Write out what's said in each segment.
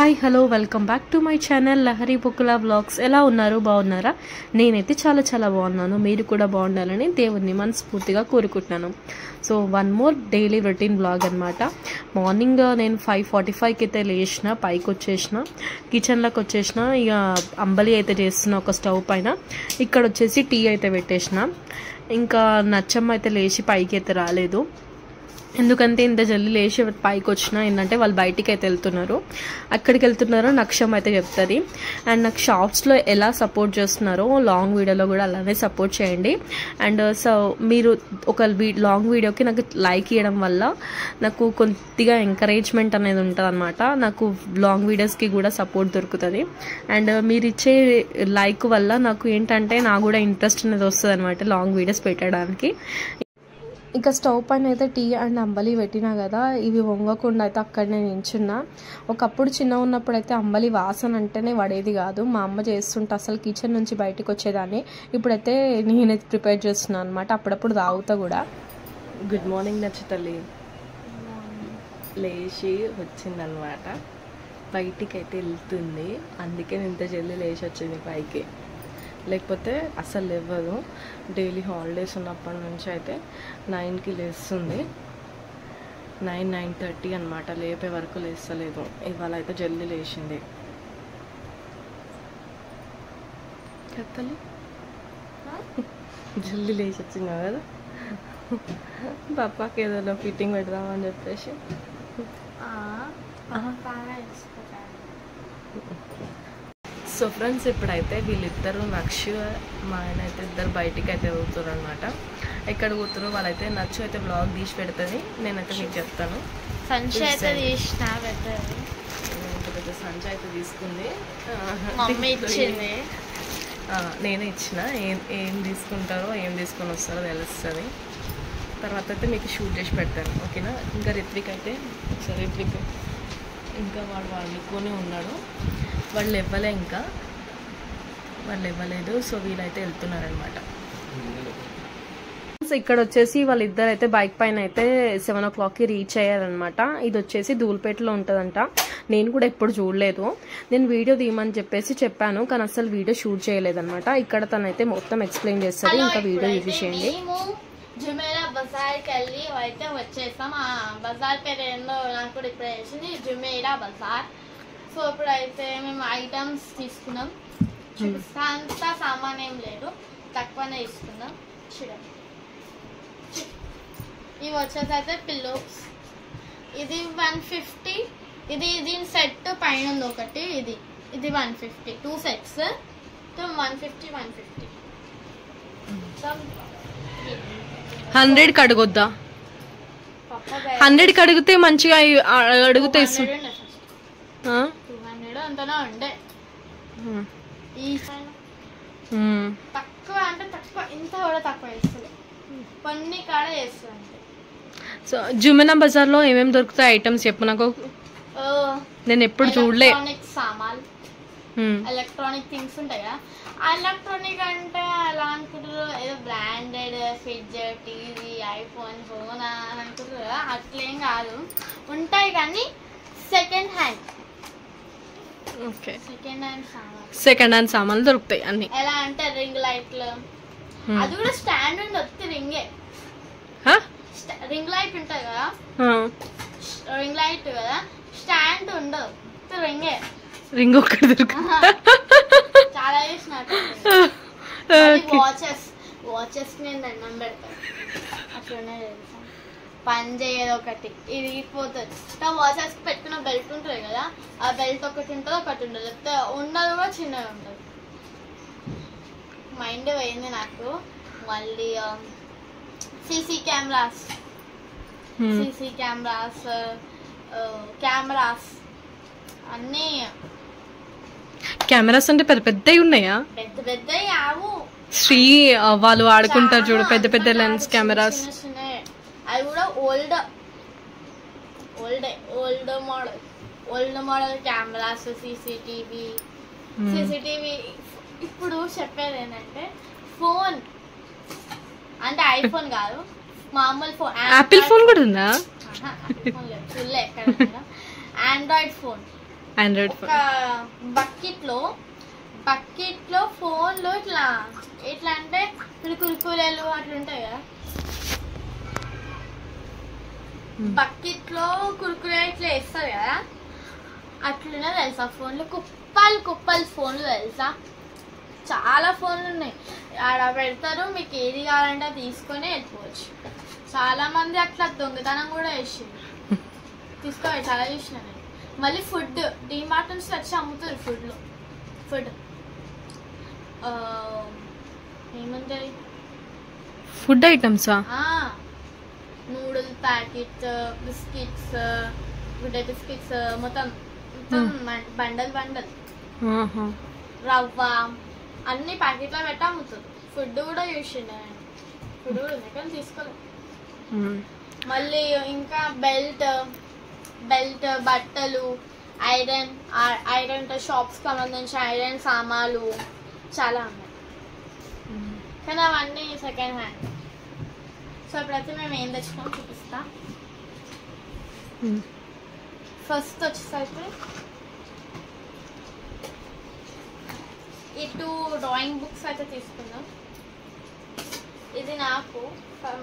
Hi hello welcome back to my channel Lahari Pokkula vlogs. ఎలా ఉన్నారు? బాగున్నారా? నేనైతే చాలా బాగున్నాను. మీరు కూడా బాగుండాలని దేవుణ్ణి మనస్ఫూర్తిగా కోరుకుంటున్నాను. So one more daily routine vlog అనమాట. మార్నింగ్ నేను 5:45కి అయితే లేచిన, పైకి వచ్చేసిన, కిచెన్లోకి వచ్చేసిన. ఇక అంబలి అయితే చేస్తున్నా ఒక స్టవ్ పైన. ఇక్కడ వచ్చేసి టీ అయితే పెట్టేసిన. ఇంకా నచ్చమ్మ అయితే లేచి పైకి అయితే రాలేదు. ఎందుకంటే ఇంత జల్దీ లేచి పైకి వచ్చినా ఏంటంటే వాళ్ళు బయటికి అయితే వెళ్తున్నారు. అక్కడికి వెళ్తున్నారో నక్షం అయితే చెప్తుంది. అండ్ నాకు షార్ట్స్లో ఎలా సపోర్ట్ చేస్తున్నారో లాంగ్ వీడియోలో కూడా అలానే సపోర్ట్ చేయండి. అండ్ సో మీరు ఒక లాంగ్ వీడియోకి నాకు లైక్ ఇవ్వడం వల్ల నాకు కొద్దిగా ఎంకరేజ్మెంట్ అనేది ఉంటుంది అనమాట. నాకు లాంగ్ వీడియోస్కి కూడా సపోర్ట్ దొరుకుతుంది. అండ్ మీరు ఇచ్చే లైక్ వల్ల నాకు ఏంటంటే నాకు కూడా ఇంట్రెస్ట్ అనేది వస్తుంది అనమాట లాంగ్ వీడియోస్ పెట్టడానికి. ఇంకా స్టవ్ పైన అయితే టీ అండ్ అంబలి పెట్టినా కదా, ఇవి వంగకుండా అయితే అక్కడనే నించున్నా. ఒకప్పుడు చిన్న ఉన్నప్పుడు అయితే అంబలి వాసన అంటేనే పడేది కాదు. మా అమ్మ చేస్తుంటే అసలు కిచెన్ నుంచి బయటకు వచ్చేదాన్ని. ఇప్పుడైతే నేనైతే ప్రిపేర్ చేస్తున్నాను అనమాట. అప్పుడప్పుడు తాగుతా కూడా. గుడ్ మార్నింగ్ నచ్చుతల్లి. లేచి వచ్చిందనమాట, బయటికి అయితే వెళ్తుంది. అందుకే నేను ఇంత జల్దీ లేచి వచ్చింది పైకి, లేకపోతే అసలు లేవదు. డైలీ హాలిడేస్ ఉన్నప్పటి నుంచి అయితే 9కి లేస్తుంది. 9:30 అనమాట. లేపే వరకు లేస్తలేదు. ఇవాళ అయితే జల్దీ లేచింది. కత్తలు జల్దీ లేచి వచ్చింది కదా. పాపకి ఏదో ఫిట్టింగ్ పెడదామని చెప్పేసి. సో ఫ్రెండ్స్, ఇప్పుడైతే వీళ్ళిద్దరు నక్షు మా ఆయన అయితే ఇద్దరు బయటికి అయితే వెళ్తారు అనమాట. ఎక్కడ పోతారో వాళ్ళైతే నచ్చు అయితే బ్లాగ్ తీసి పెడుతుంది. నేనైతే మీకు చెప్తాను. సంచి అయితే పెద్ద సంచి అయితే తీసుకుంది, మమ్మీ ఇచ్చింది. నేనే ఇచ్చిన. ఏం తీసుకుంటారో ఏం తీసుకొని వస్తారో తెలుస్తుంది. తర్వాత అయితే మీకు షూట్ చేసి పెడతాను, ఓకేనా? ఇంకా రిత్విక్ అయితే ఒకసారి రిత్విక్ ఇంకా వాడు వండుకొని ఉన్నాడు. వాళ్ళు ఇవ్వలేదు. సో వీళ్ళైతే వెళ్తున్నారనమాట. ఇక్కడ వచ్చేసి వాళ్ళిద్దరు అయితే బైక్ పైన అయితే 7 o'clockకి రీచ్ అయ్యారనమాట. ఇది వచ్చేసి ధూల్పేటలో ఉంటుందంట. నేను కూడా ఎప్పుడు చూడలేదు. నేను వీడియో తీయమని చెప్పేసి చెప్పాను, కానీ అసలు వీడియో షూట్ చేయలేదన్నమాట. ఇక్కడ తనైతే మొత్తం ఎక్స్ప్లెయిన్ చేస్తుంది. ఇంకా వీడియో చూసేయండి. జుమేరా బజార్కి వెళ్ళి అయితే వచ్చేస్తాం. ఆ బజార్ పేరు ఏందో నాకు కూడా ఇప్పుడు వేసింది, జుమేరా బజార్. సో ఇప్పుడైతే మేము ఐటమ్స్ తీసుకున్నాం. చూపిస్తా. అంత సామాన్ ఏం లేదు, తక్కువనే తీసుకున్నాం. చూడండి, ఇవి వచ్చేసి అయితే పిల్లోస్. ఇది 150. ఇది దీని సెట్ పైన ఉంది ఒకటి. ఇది 150. 2 sets. 150. 100కి అడగొద్దా? 100కి అడిగితే మంచిగా అడిగితే 200 అంతనా ఉండే. తక్కువ అంటే తక్కువ, ఇంత కూడా తక్కువ వేస్తుంది. కొన్ని కాడ వేస్తుంది. సో జుమెనా బజార్ లో ఏమేమి దొరుకుతాయి ఐటమ్స్ చెప్పు నాకు. నేను ఎప్పుడు చూడలే. సామాన్, ఎలక్ట్రానిక్ థింగ్స్ ఉంటాయి కదా. ఎలక్ట్రానిక్ అంటే ఎలా అనుకుంటారు, ఏదో branded fridge, TV, iPhone, phone అని అనుకుంటారు కదా. అట్లేం కాదు, ఉంటాయి కానీ సెకండ్ హ్యాండ్. సెకండ్ హ్యాండ్ సామాన్లు దొరుకుతాయి అన్ని. ఎలా అంటే రింగ్ లైట్లు, అది కూడా స్టాండ్ ఉండి వస్తే రింగే. రింగ్ లైట్ ఉంటుంది కదా, రింగ్ లైట్ కదా, స్టాండ్ ఉండదు, రింగే. రింగ్ ఒక్కటి దొరుకుతుంది. చాలా చేసినట్టు. వాచెస్ నేను దండం పెడతాను, అట్లనే తెలుసా. పని చేయదు ఒకటి, ఇరిగిపోతుంది. వాచెస్ పెట్టుకున్న బెల్ట్ ఉంటుంది కదా, ఆ బెల్ట్ ఒకటి ఉంటుంది, ఒకటి ఉండదు. లేకపోతే ఉండదు కూడా చిన్నగా ఉంటుంది. మైండ్ పోయింది నాకు. మళ్ళీ సీసీ కెమెరాస్ అన్నీ. కెమెరాస్ అంటే పెద్ద పెద్దవి ఉన్నాయా? పెద్దవి కావు. శ్రీ వాళ్ళు ఆడుకుంటారు చూడు, పెద్ద లెన్స్ కెమెరాస్. అవి కూడా ఓల్డ్ మోడల్ కెమెరాస్. సీసీటీవీ. ఇప్పుడు చెప్పేది ఏంటంటే, ఫోన్ అంటే ఐఫోన్ కాదు, మామూలు ఫోన్. యాపిల్ ఫోన్ కూడా ఉందా? Android phone. ఆండ్రాయిడ్ ఒక బకెట్లో ఫోన్లు ఇట్లా అంటే ఇప్పుడు కురుకురేలు అట్లుంటాయి కదా, బకెట్లో కురుకురే ఇట్లా వేస్తారు కదా, అట్లునే తెలుసా ఫోన్లు, కుప్పలు ఫోన్లు తెలుసా, చాలా ఫోన్లు ఉన్నాయి. ఆడ పెడతారు, మీకు ఏది కావాలంటే తీసుకొని వెళ్ళిపోవచ్చు. చాలా మంది అట్లా దొంగతనం కూడా వేసింది, తీసుకోవాలి. చాలా చూసిన నేను. మళ్ళీ ఫుడ్ డీమార్ట్ నుంచి వచ్చి అమ్ముతారు. ఫుడ్ ఏముంటాయి ఫుడ్ ఐటమ్సా? Noodle packet, biscuits, good biscuits, మొత్తం బండల్ రవ్వ అన్ని ప్యాకెట్లో పెట్టి అమ్ముతారు. ఫుడ్ కూడా చూసిండే, ఫుడ్ కూడా ఉంది కానీ తీసుకోలేదు. మళ్ళీ ఇంకా బెల్ట్, బట్టలు, ఐరన్ షాప్స్ సంబంధించి ఐరన్ సామాన్లు చాలా ఉన్నాయి. కానీ అవన్నీ సెకండ్ హ్యాండ్. సో ఇప్పుడైతే మేము ఏం తెచ్చుకున్నాం చూపిస్తా. ఫస్ట్ వచ్చేసరికి ఈ 2 డ్రాయింగ్ బుక్స్ అయితే తీసుకున్నాం. ఇది నాకు,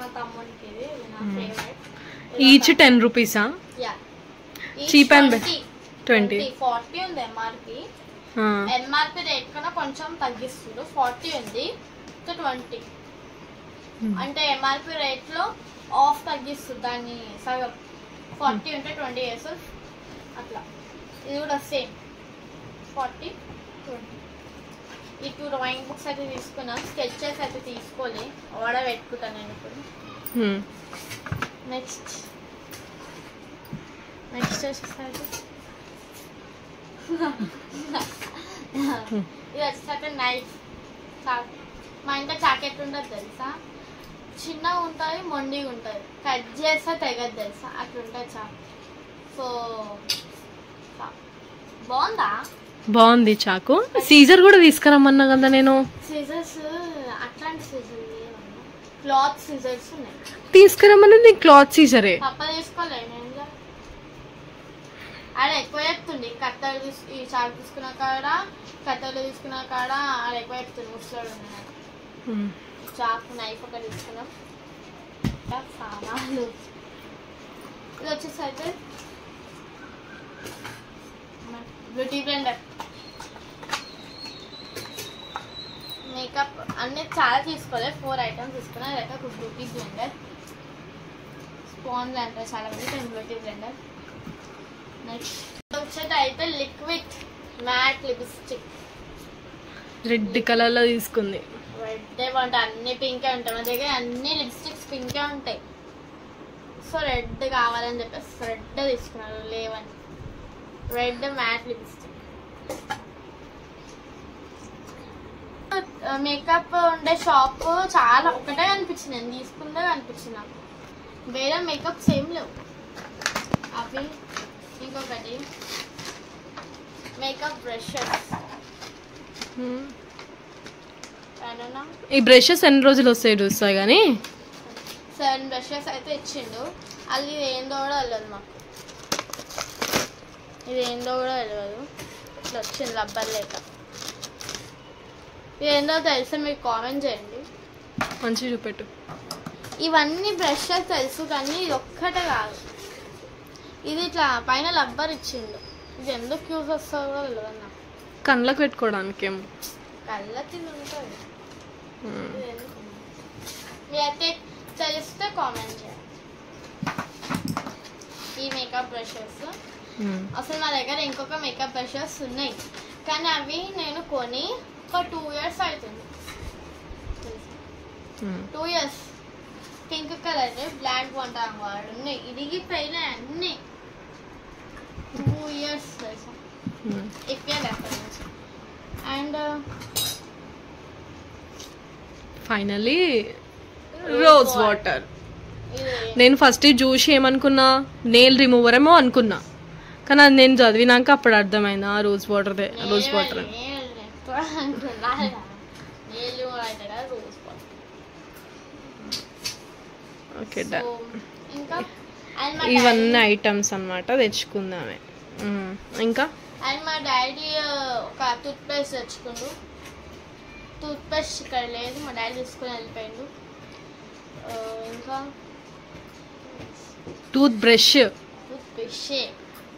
మా తమ్ముడికి ఇది నా ఫేవరెట్. ఈచ్ 10 రూపీసా? చీప్ అండ్ 20 40 ఉంది ఎంఆర్పి. ఎంఆర్పి రేట్ కన్నా కొంచెం తగ్గిస్తుంది. 40 ఉంది, 20 అంటే ఎంఆర్పి రేట్ లో ఆఫ్ తగ్గిస్తుంది, దాన్ని సగం. 40 ఉంటే 20 చేస్తారు అట్లా. ఇది కూడా సేమ్ 40, 20. ఈ 2 డ్రాయింగ్ బుక్స్ అయితే తీసుకున్నాం. స్కెచెస్ అయితే తీసుకోలే, ఆర్డర్ పెట్టుకుంటాను నేను ఇప్పుడు. నెక్స్ట్ వచ్చేసరికి ఇది వచ్చేసరికి నైఫ్. మా ఇంట్లో చాకెట్ ఉండదు తెలుసా, చిన్నగా ఉంటుంది, మొండిగా ఉంటుంది, కట్ చేస్తే తెగదు తెలుసా, అట్లుంటుంది చాకు. సో బాగుంది చాకు. సీజర్ కూడా తీసుకురమ్మన్నా కదా నేను. సీజర్స్ అట్లాంటి సీజర్ క్లాత్ సీజర్స్ ఉన్నాయి, తీసుకురమ్మన్నా. నీకు క్లాత్ సీజరే తప్ప తీసుకోలేదు నేను. ఆడ ఎక్కువ చెప్తుంది, కత్తెలు ఈ చాకు తీసుకున్న కాడ, కత్తెలు తీసుకున్న కాడ ఆడ ఎక్కువ చెప్తుంది. ముసలాడు ఉన్నాడు. చాకు నైఫ్ ఒకటి తీసుకున్నాం. సామాన్లు ఇది వచ్చేసరికి బ్యూటీ బ్లెండర్, మేకప్ అన్ని చాలా తీసుకోలేదు. 4 ఐటమ్స్ తీసుకున్నా. ఇదైతే ఒక బ్యూటీ బ్లెండర్, స్పాంజ్ అంటారు చాలా మంది, బ్యూటీ బ్లెండర్. నెక్స్ట్ వచ్చేది అయితే liquid mat lipstick, red colour లో తీసుకుంది. రెడ్ ఏమంటే అన్ని పింకే ఉంటాయి, మా దగ్గర అన్ని లిప్స్టిక్స్ పింకే ఉంటాయి. సో రెడ్ కావాలని చెప్పేసి రెడ్ తీసుకున్నారు, లేవని. Red matte lipstick. మేకప్ ఉండే షాప్ చాలా ఒకటే కనిపించింది, నేను తీసుకుందే కనిపించింది నాకు. వేరే మేకప్స్ ఏం లేవు. అవి ఇంకొకటి మేకప్ బ్రషెస్. ఈ బ్రషెస్ ఎన్ని రోజులు వస్తాయి చూస్తాయి కానీ 7 బ్రషెస్ అయితే ఇచ్చిండు. అది ఏందో కూడా తెలియదు మాకు, ఇది ఏందో కూడా తెలియదు. ఇట్లా వచ్చింది రబ్బర్ లేక. ఇది ఏందో తెలిస్తే మీకు కామెంట్ చేయండి, మంచిగా చూపెట్టు. ఇవన్నీ బ్రషెస్ తెలుసు కానీ ఇది ఒక్కటే కాదు. ఇది ఇట్లా పైన రబ్బర్ ఇచ్చిండు, ఇది ఎందుకు యూజ్ వస్తుందో కూడా తెలియదు అన్న. కళ్ళకు పెట్టుకోవడానికి ఏమో, కళ్ళకి ఉంటుంది. మీరైతే తెలిస్తే కామెంట్ చేయండి. ఈ మేకప్ బ్రషెస్ అసలు నా దగ్గర ఇంకొక మేకప్ బ్రషెస్ ఉన్నాయి, కానీ అవి నేను కొని ఒక 2 years అవుతుంది. 2 years. పింక్ కలర్ బ్లాక్ కొంటాం వాడు ఉన్నాయి, ఇరిగిపోయినాయి అన్నీ. 2 years తెలుసా, ఎక్కువ reference. And finally rose water. నేను ఫస్ట్ చూసి ఏమనుకున్నా, నెయిల్ రిమూవర్ ఏమో అనుకున్నా, కానీ అది నేను చదివినాక అప్పుడు అర్థమైంది rose water. Rose water okay done. ఇవన్నీ ఐటమ్స్ అన్నమాట తెచ్చుకుందామే. ఇంకా అండ్ మా డాడీ ఒక టూత్ పేస్ట్ తెచ్చుకుండు. టూత్ పేస్ట్ ఇక్కడ లేదు, మా డాడీ తీసుకుని వెళ్ళిపోయిండు. ఇంకా టూత్ బ్రష్,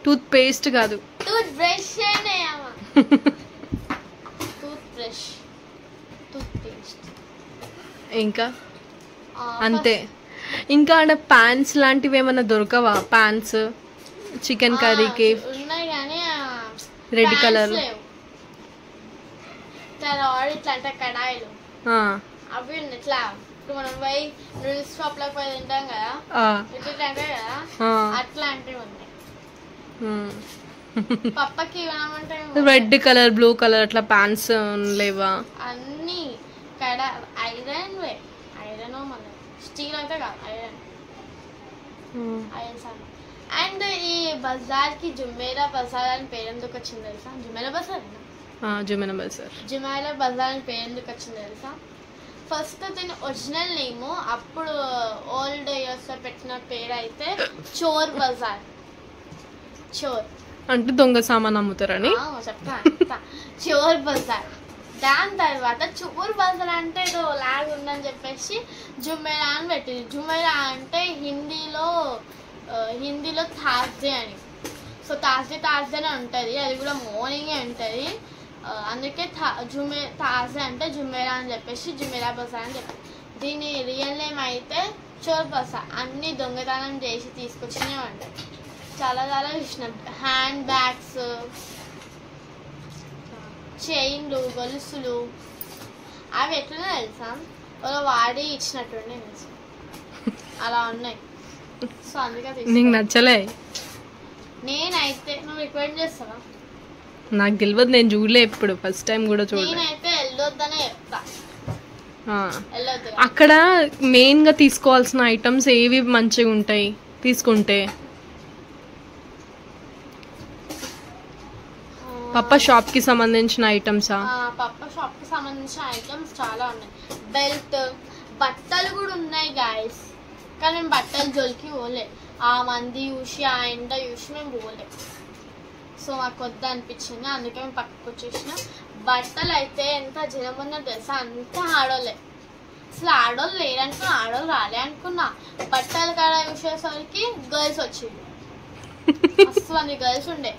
టూత్ పేస్ట్ కాదు, toothbrush toothbrush, toothpaste. ఇంకా అంతే. ఇంకా ఆడ ప్యాన్స్ లాంటివి ఏమైనా దొరకవా? ప్యాన్స్ చికెన్ కర్రీకి ఉన్నాయి కానీ రెడ్ కలర్. ఇట్లా అంటే కడాయిలు అవి ఇట్లా ఇప్పుడు మనం పోయి నూడిల్స్ షాప్ లోకి పోయి తింటాం కదా, ఇట్లా ఉంటాయి కదా, అట్లాంటివి ఉన్నాయి. పప్పకి రెడ్ కలర్, బ్లూ కలర్ అట్లా ప్యాన్స్ లేవా? అన్ని ఐరన్ మన స్టీల్ అయితే కాదు, ఐరన్ సార్. అండ్ ఈ బజార్ కి జుమేరా బజార్ అని పేరు ఎందుకు వచ్చింది తెలుసా? జుమేరా బజార్ జుమేరా బజార్ అని పేరు ఎందుకు వచ్చింది తెలుసా? ఫస్ట్ దీని ఒరిజినల్ నేమ్ అప్పుడు ఓల్డ్ ఇయర్స్ లో పెట్టిన పేరు అయితే చోర్ బజార్. చోర్ అంటే దొంగ సామాన్ అమ్ముతారని చెప్తా. చోర్ బజార్. దాని తర్వాత చోర్ బజార్ అంటే ఏదో లాగ్ ఉందని చెప్పేసి జుమేరా అని పెట్టింది. జుమేరా అంటే హిందీలో థర్స్డే అని. సో థర్స్డేనే ఉంటుంది, అది కూడా మార్నింగే ఉంటుంది. అందుకే థర్స్డే అంటే జుమేరా అని చెప్పేసి జుమేరా బజార్ అని చెప్పారు. దీని రియల్ నేమ్ అయితే చోర్ బజార్. అన్ని దొంగతనం చేసి తీసుకొచ్చినవి ఉంటాయి. చాలా చాలా చూసినాం. హ్యాండ్ బ్యాగ్స్, చైన్లు, గొలుసులు అవి ఎట్లనే తెలుసా వాడి ఇచ్చినట్టుండే అలా ఉన్నాయి. సో అందుకే నీకు నచ్చలే? నేనైతే నువ్వు రికమెండ్ చేస్తావా? నాకు తెలియదు, నేను చూడలే ఎప్పుడు, ఫస్ట్ టైం కూడా చూడలే. నేనైతే వెళ్ళొద్దనే చెప్తా. అక్కడ మెయిన్ గా తీసుకోవాల్సిన ఐటమ్స్ ఏవి మంచిగా ఉంటాయి తీసుకుంటే? పప్ప షాప్ కి సంబంధించిన ఐటమ్సా? పప్ప షాప్ కి సంబంధించిన ఐటమ్స్ చాలా ఉన్నాయి. బెల్ట్, బట్టలు కూడా ఉన్నాయి గాయస్. కానీ మేము బట్టలు జోలికి పోలే. ఆ మంది చూసి ఆ ఎండ చూసి మేము పోలే. సో మాకు వద్ద అనిపించింది, అందుకే మేము పక్కకు వచ్చేసినాం. బట్టలు అయితే ఎంత జనం ఉందో తెలుసా? అంతా ఆడోళ్ళే. అసలు ఆడోళ్ళు లేరనుకున్నా, ఆడోళ్ళు రాలే అనుకున్నా. బట్టలు కాడ చూసేసరికి గర్ల్స్ వచ్చింది. మస్తు మంది గర్ల్స్ ఉండే.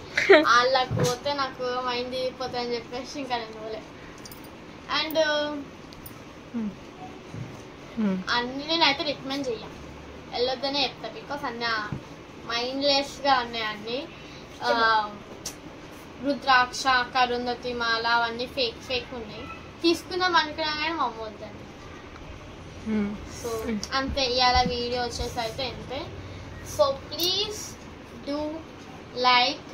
వాళ్ళకి పోతే నాకు మైండ్ దిగిపోతాయి అని చెప్పేసి ఇంకా నేను పోలే. అండ్ అన్ని నేనైతే రికమెండ్ చెయ్యం, వెళ్ళొద్దనే చెప్తా. బికాస్ అన్నీ మైండ్లెస్ గా ఉన్నాయి. అన్ని రుద్రాక్ష, కరుంధతి మాల అవన్నీ ఫేక్ ఉన్నాయి. తీసుకుందాం అనుకున్నా కానీ మా అమ్మ వద్దండి. సో అంతే, ఇవాళ వీడియో వచ్చేసి అయితే అంతే. So please do like,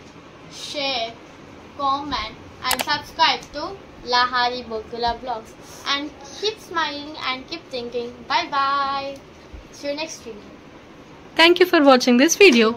share, comment and subscribe to Lahari Bokula Vlogs and keep smiling and keep thinking. Bye bye. See you next video. Thank you for watching this video.